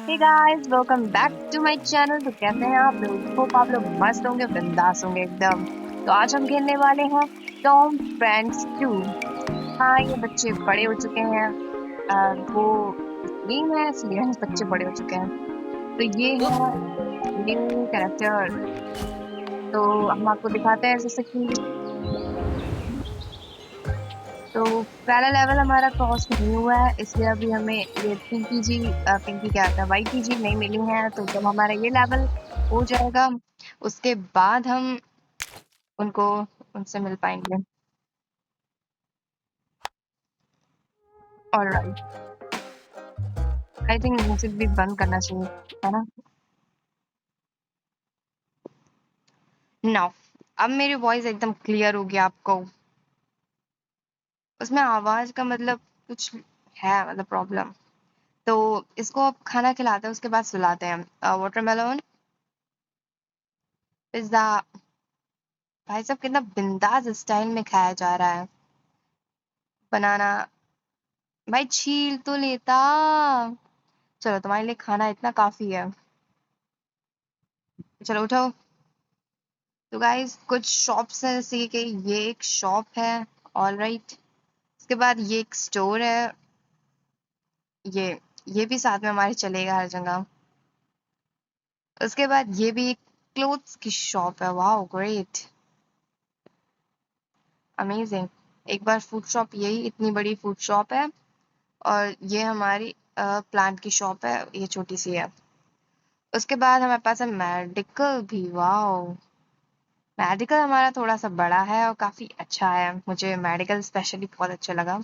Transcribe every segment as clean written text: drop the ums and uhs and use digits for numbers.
Hey guys, welcome back to my channel. तो कैसे हैं आप लोग? होप आप लोग मस्त होंगे, बिंदास होंगे एकदम। तो आज हम खेलने वाले हैं टॉम फ्रेंड्स 2। हाँ, ये बच्चे बड़े हो चुके हैं। वो गेम है इसलिए बच्चे बड़े हो चुके हैं। तो ये है न्यू कैरेक्टर। तो हम आपको दिखाते हैं जैसे कि तो पहला लेवल हमारा क्रॉस नहीं हुआ है, इसलिए अभी हमें ये पिंकी क्या था, वाइटी जी नहीं मिली हैं। तो जब हमारा ये लेवल हो जाएगा उसके बाद हम उनको उनसे मिल पाएंगे। ऑलराइट, आई थिंक म्यूजिक भी बंद करना चाहिए, है ना? नाउ अब मेरी वॉइस एकदम क्लियर होगी आपको। उसमें आवाज का मतलब कुछ है, मतलब प्रॉब्लम। तो इसको अब खाना खिलाते हैं, उसके बाद सुलाते हैं। Watermelon, pizza. भाई साहब कितना बिंदास स्टाइल में खाया जा रहा है। बनाना। भाई छील तो लेता। चलो, तुम्हारे लिए खाना इतना काफी है। चलो उठो। तो गाइस कुछ शॉप्स है, जैसे कि ये एक शॉप है। ऑलराइट, उसके बाद ये एक स्टोर है। ये ये भी साथ में हमारे चलेगा हर जगह। उसके बाद ये भी एक क्लोथ्स की शॉप है। Wow, great, amazing. एक बार फूड शॉप, यही इतनी बड़ी फूड शॉप है। और ये हमारी प्लांट की शॉप है, ये छोटी सी है। उसके बाद हमारे पास है मेडिकल भी। वाओ, मेडिकल हमारा थोड़ा सा बड़ा है और काफी अच्छा है। मुझे मेडिकल स्पेशली बहुत अच्छा लगा।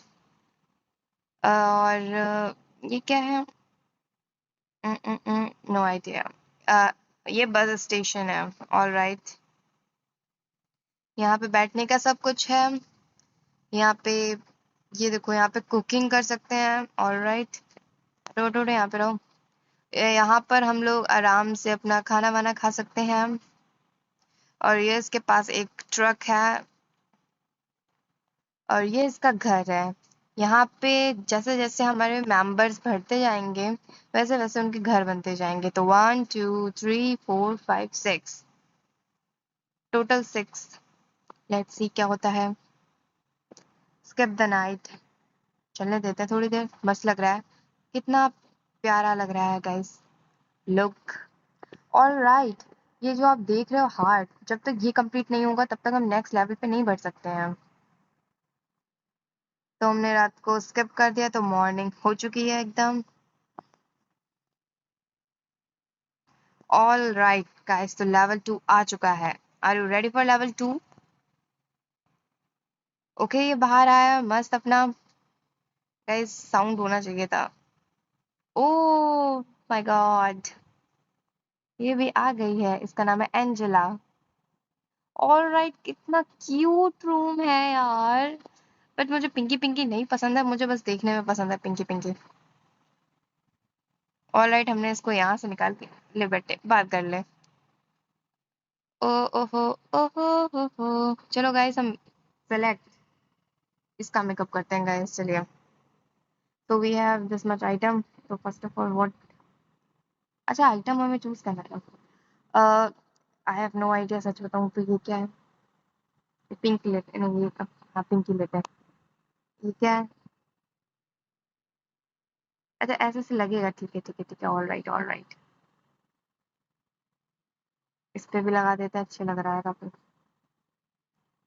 और ये क्या है? No idea. ये बस स्टेशन है। ऑलराइट, यहाँ पे बैठने का सब कुछ है। यहाँ पे ये देखो, यहाँ पे कुकिंग कर सकते हैं। ऑलराइट, रहो रहो यहाँ पे रहो। यहाँ पर हम लोग आराम से अपना खाना वाना खा सकते हैं। और ये इसके पास एक ट्रक है। और ये इसका घर है। यहाँ पे जैसे जैसे हमारे मेंबर्स बढ़ते जाएंगे वैसे वैसे उनके घर बनते जाएंगे। तो 1 2 3 4 5 6, टोटल 6। लेट्स सी क्या होता है। स्किप द नाइट, चलने देते हैं थोड़ी देर। मस्त लग रहा है, कितना प्यारा लग रहा है गाइस। Look, alright. ये जो आप देख रहे हो हार्ट, जब तक ये कंप्लीट नहीं होगा तब तक हम नेक्स्ट लेवल पे नहीं बढ़ सकते हैं। तो हमने रात को स्किप कर दिया, तो मॉर्निंग हो चुकी है एकदम। ऑल राइट गाइस, तो लेवल 2 आ चुका है। Are you ready for level 2? Okay, ये बाहर आया मस्त अपना। गाइस साउंड होना चाहिए था। ओ माय गॉड, ये भी आ गई है। इसका नाम है एंजेला। ऑल राइट, कितना क्यूट रूम है यार। बट मुझे पिंकी पिंकी नहीं पसंद है, मुझे बस देखने में पसंद है पिंकी पिंकी। ऑल राइट, हमने इसको यहाँ से निकाल के ले बैठे बात कर ले। ओ ओहो, ओहो हो। चलो गाइस, हम सेलेक्ट इसका मेकअप करते हैं गाइस, चलिए। तो we have this much item. तो फर्स्ट ऑफ ऑल व्हाट, अच्छा आइटम हमें चूज करना था। आई हैव नो आइडिया, सच बताऊं तो। ये क्या है? पिंक लेते नहीं, ये हाँ पिंक ही लेते हैं। ये क्या है? अच्छा ऐसे से लगेगा, ठीक है ठीक है ठीक है। ऑल राइट ऑल राइट, इस पे भी लगा देते हैं, अच्छे लग रहा है काफी।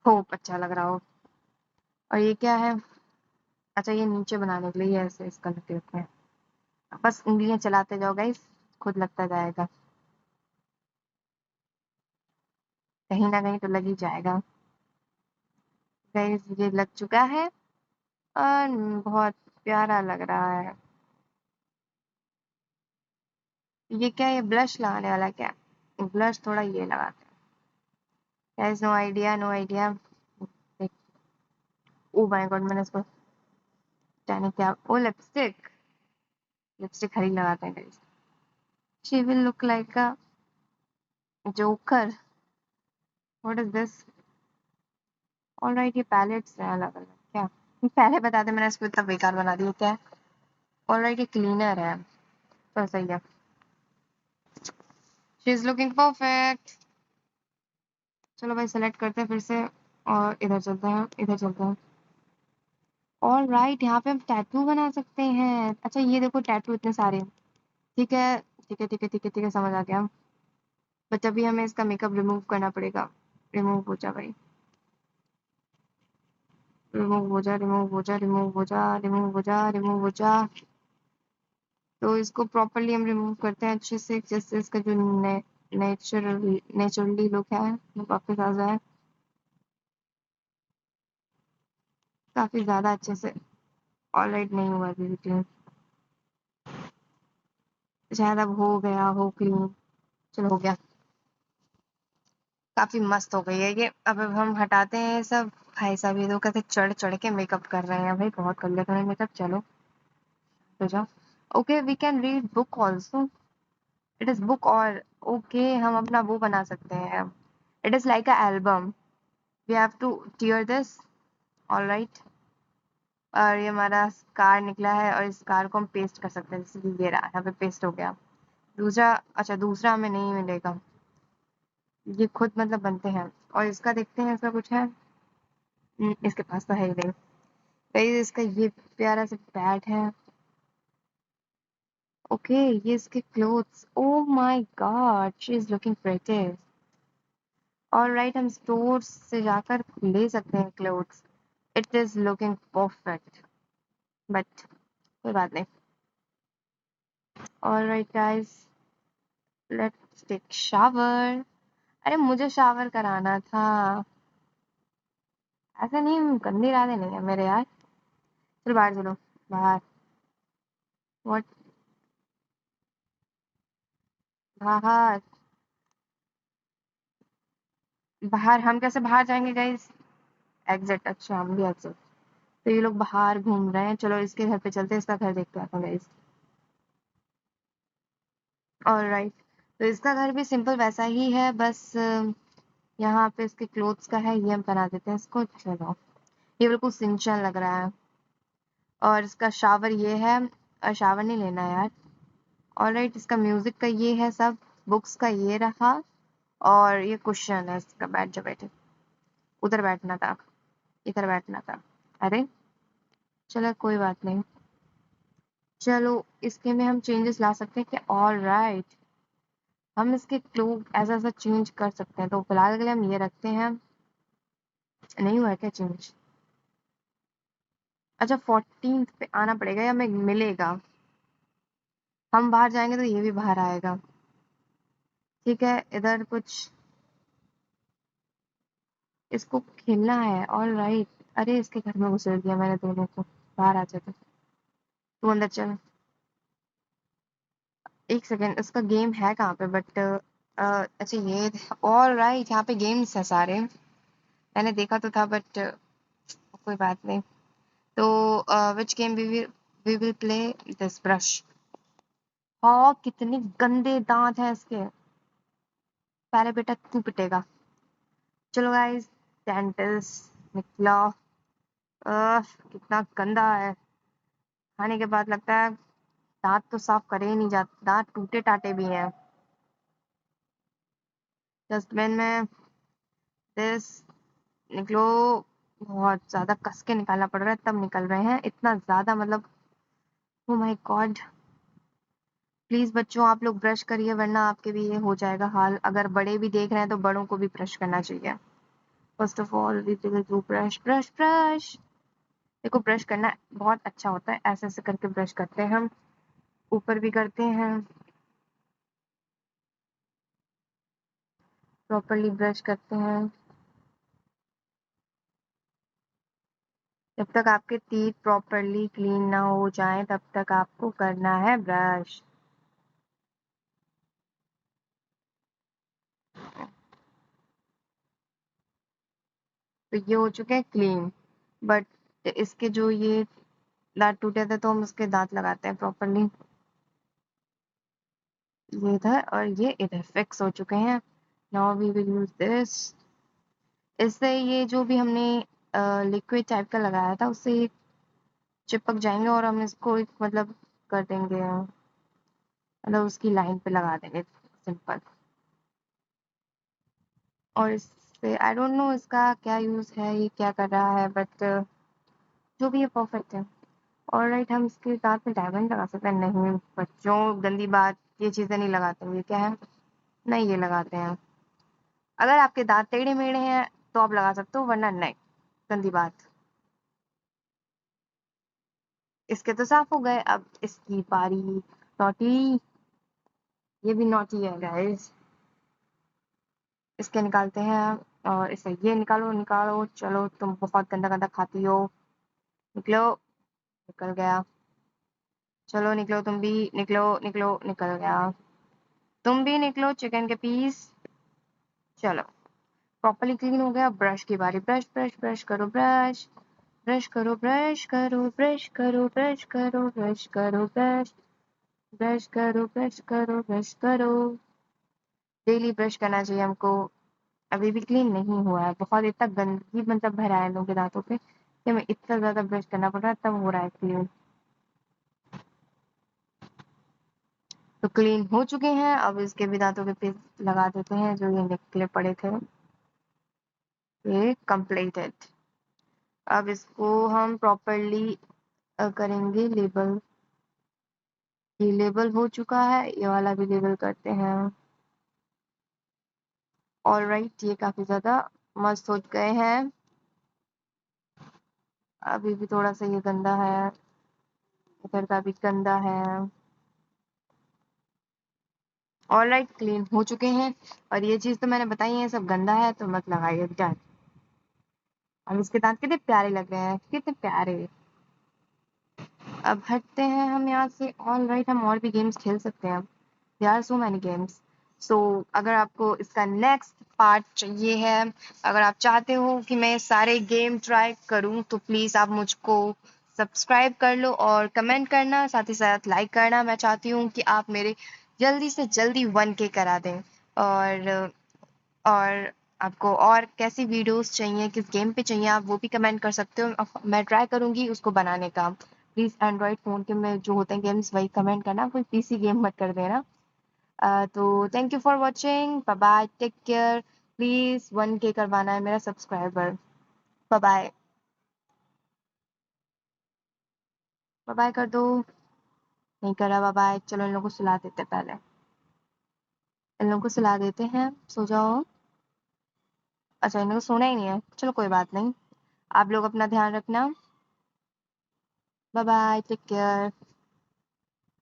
होप अच्छा लग रहा हो। और ये क्या है? अच्छा, ये नीचे बनाने के लिए ये ऐसे इसका लगे होते हैं। बस उंगलियां चलाते जाओ गाइस, खुद लगता जाएगा। कहीं ना कहीं तो लग ही जाएगा। गाइस ये लग चुका है और बहुत प्यारा लग रहा है। ये क्या, ये ब्लश लगाने वाला क्या? ब्लश थोड़ा ये लगाते हैं guys. No idea no idea. Oh my God, मैंने इसको जाने क्या। ओ लिपस्टिक, लिपस्टिक हरी लगाते हैं guys. She will look like a joker. What is this? Alright, ये पैलेट्स हैं अलग अलग क्या? पहले बता दे, मैंने इसको इतना बेकार बना दिया क्या है। ऑलराइट, ये क्लीनर है, तो सही है। She is looking perfect. चलो भाई सेलेक्ट करते हैं फिर से और इधर चलते हैं, इधर चलते हैं। ऑल राइट, यहाँ पे हम टैटू बना सकते हैं। अच्छा ये देखो टैटू इतने सारे। ठीक है ठीक है ठीक है ठीक है ठीक है, समझ आ गया। बट अभी हमें इसका मेकअप रिमूव करना पड़ेगा। रिमूव हो जा भाई, रिमूव हो जा, रिमूव हो जा, रिमूव हो जा, रिमूव हो जा, रिमूव हो जा। तो इसको प्रॉपरली हम रिमूव करते हैं अच्छे से, जिससे इसका जो नेचुरली लुक है वो वापस आ जाए काफी ज्यादा अच्छे से। ऑलराइट, नहीं हुआ अभी भी क्लीन। शायद अब हो गया हो क्लीन। चलो हो गया, काफी मस्त हो गई है ये। अब हम हटाते हैं ये सब। भाई साहब ये लोग कैसे चढ़ चढ़ के मेकअप कर रहे हैं भाई, बहुत कर लेते हैं मेकअप। चलो तो जाओ। Okay we can read book also. It is book और ओके हम अपना वो बना सकते हैं। It is like a album, we have to tear this. Alright, और ये हमारा कार निकला है और इस कार को हम पेस्ट कर सकते हैं, जैसे कि ये रहा, यहाँ पे पेस्ट हो गया। दूसरा, अच्छा दूसरा हमें नहीं मिलेगा, ये खुद मतलब बनते हैं। और इसका देखते हैं, इसका कुछ है। इसके पास तो है ही नहीं। गाइस इसका ये प्यारा सा बैट है। ओके ये इसके clothes, oh my God she is looking pretty. Alright, हम स्टोर से जाकर ले सकते हैं clothes. It is looking perfect, but कोई बात नहीं। Alright guys, let's take shower. अरे मुझे शावर कराना था, ऐसा नहीं, गंदी इरादे नहीं है मेरे यार। चलो बाहर चलो, बाहर। व्हाट, बाहर? बाहर हम कैसे बाहर जाएंगे गाइस? एग्जिट, अच्छा हम भी एग्जिट। तो ये लोग बाहर घूम रहे हैं, चलो इसके घर पे चलते हैं, इसका घर देखते हैं गाइस। ऑलराइट, तो इसका घर भी सिंपल वैसा ही है, बस यहाँ पे इसके क्लोथ्स का है, ये हम बना देते हैं इसको। चलो ये बिल्कुल सिंचन लग रहा है। और इसका शावर ये है, और शावर नहीं लेना है यार। ऑलराइट, इसका म्यूजिक का ये है सब। बुक्स का ये रहा, और ये क्वेश्चन है इसका। बैठ जा, बैठे। उधर बैठना था, इधर बैठना था। अरे चलो कोई बात नहीं। चलो इसके में हम चेंजेस ला सकते हैं कि ऑलराइट, हम इसके क्लोथ ऐसा ऐसा चेंज कर सकते हैं। तो फिलहाल के लिए हम ये रखते हैं। नहीं हुआ है क्या चेंज? अच्छा 14 पे आना पड़ेगा या हमें मिलेगा? हम बाहर जाएंगे तो ये भी बाहर आएगा। ठीक है, इधर कुछ इसको खेलना है। ऑल राइट, अरे इसके घर में घुसेड़ दिया मैंने दोनों को। बाहर आ जाते, तू अंदर चल। एक सेकेंड, इसका गेम है कहाँ पे? बट अच्छा ये, ऑल राइट यहाँ पे गेम्स है सारे। मैंने देखा तो था, बट कोई बात नहीं। तो which game we will play? This brush. हाँ कितने गंदे दांत हैं इसके। पहले बेटा तू पिटेगा। चलो गाइस, डेंटिस्ट निकला। कितना गंदा है। खाने के बाद लगता है दांत तो साफ करे ही नहीं जाते, दांत टूटे टाटे भी हैं। डस्टबिन में दिस निकलो। बहुत ज्यादा कस के निकालना पड़ रहा है, तब निकल रहे हैं इतना ज्यादा, मतलब ओ माय गॉड। प्लीज बच्चों आप लोग ब्रश करिए, वरना आपके भी ये हो जाएगा हाल। अगर बड़े भी देख रहे हैं तो बड़ों को भी ब्रश करना चाहिए। First of all we will do brush brush brush. देखो ब्रश करना बहुत अच्छा होता है, ऐसे ऐसे करके ब्रश करते हैं हम, ऊपर भी करते हैं। प्रॉपरली ब्रश करते हैं। जब तक आपके टीथ प्रॉपरली क्लीन ना हो जाएं तब तक आपको करना है ब्रश। तो ये हो चुके हैं क्लीन, बट इसके जो ये दांत टूटे थे तो हम उसके दांत लगाते हैं प्रॉपरली। ये इधर और ये इधर फिक्स हो चुके हैं। Now we will use this. इससे ये जो भी हमने लिक्विड टाइप का लगाया था उससे ये चिपक जाएंगे, और हम इसको एक मतलब कर देंगे, मतलब उसकी लाइन पे लगा देंगे, सिंपल। और इससे आई डोंट नो इसका क्या यूज़ है, ये क्या कर रहा है, बट जो भी है परफेक्ट है। ऑलराइट, हम इसके दांत में डायमंड लगा सकते हैं? नहीं बच्चों, गंदी बात, ये चीज़ें नहीं लगाते। ये क्या है? नहीं, ये लगाते हैं। अगर आपके दांत टेढ़े मेढ़े हैं तो आप लगा सकते हो, वरना नहीं। गंदी बात। इसके तो साफ हो गए, अब इसकी बारी। नॉटी, ये भी नॉटी है गाइस। इसके निकालते हैं, और इसे ये निकालो निकालो। चलो, तुम बहुत गंदा गंदा खाती हो। निकलो। निकल गया। चलो निकलो, तुम भी निकलो। निकलो, निकल गया। तुम भी निकलो, चिकन के पीस। चलो, प्रॉपर्ली क्लीन हो गया। ब्रश की बारी। ब्रश ब्रश ब्रश करो, ब्रश ब्रश करो, ब्रश करो, ब्रश करो, ब्रश करो, ब्रश करो, ब्रश ब्रश करो, ब्रश करो, ब्रश करो। डेली ब्रश करना चाहिए हमको। अभी भी क्लीन नहीं हुआ है, बहुत इतना गंदगी मतलब भरा है इन लोगों के दांतों पे कि हमें इतना ज्यादा ब्रश करना पड़ रहा है, तब हो रहा है क्लीन। तो क्लीन हो चुके हैं, अब इसके भी दांतों के पीस लगा देते हैं जो ये निकले पड़े थे। ये कंप्लीटेड। अब इसको हम प्रॉपरली करेंगे लेबल। ये लेबल हो चुका है, ये वाला भी लेबल करते हैं। ऑलराइट, ये काफी ज्यादा मस्त हो गए हैं। अभी भी थोड़ा सा ये गंदा है, इधर का भी गंदा है। ऑलराइट, क्लीन हो चुके हैं। और ये चीज तो मैंने बताई है, सब गंदा है तो मत लगाइए। डन। अब इसके दांत कितने प्यारे लग रहे हैं, कितने प्यारे। अब हटते हैं हम यहाँ से। ऑलराइट, हम और भी गेम्स खेल सकते हैं अब। There are so many games. So अगर आपको इसका नेक्स्ट पार्ट चाहिए है, अगर आप चाहते हो कि मैं सारे गेम ट्राई करूं, तो प्लीज आप मुझको सब्सक्राइब कर लो और कमेंट करना, साथ ही साथ लाइक करना। मैं चाहती हूँ कि आप मेरे जल्दी से जल्दी 1K करा दें। और आपको और कैसी वीडियोस चाहिए, किस गेम पे चाहिए, आप वो भी कमेंट कर सकते हो। मैं ट्राई करूंगी उसको बनाने का। प्लीज एंड्रॉइड फोन के में जो होते हैं गेम्स वही कमेंट करना, कोई पीसी गेम मत कर देना। तो thank you for watching. Bye bye, take care. Please 1K करवाना है मेरा subscriber. Bye bye. Bye bye कर दो। नहीं करा बाय बाय। चलो, इन लोगों को सुला देते हैं पहले। इन लोगों को सुला देते हैं, सो जाओ। अच्छा, इन लोगों को सोना ही नहीं है, चलो कोई बात नहीं। आप लोग अपना ध्यान रखना। Bye bye, take care.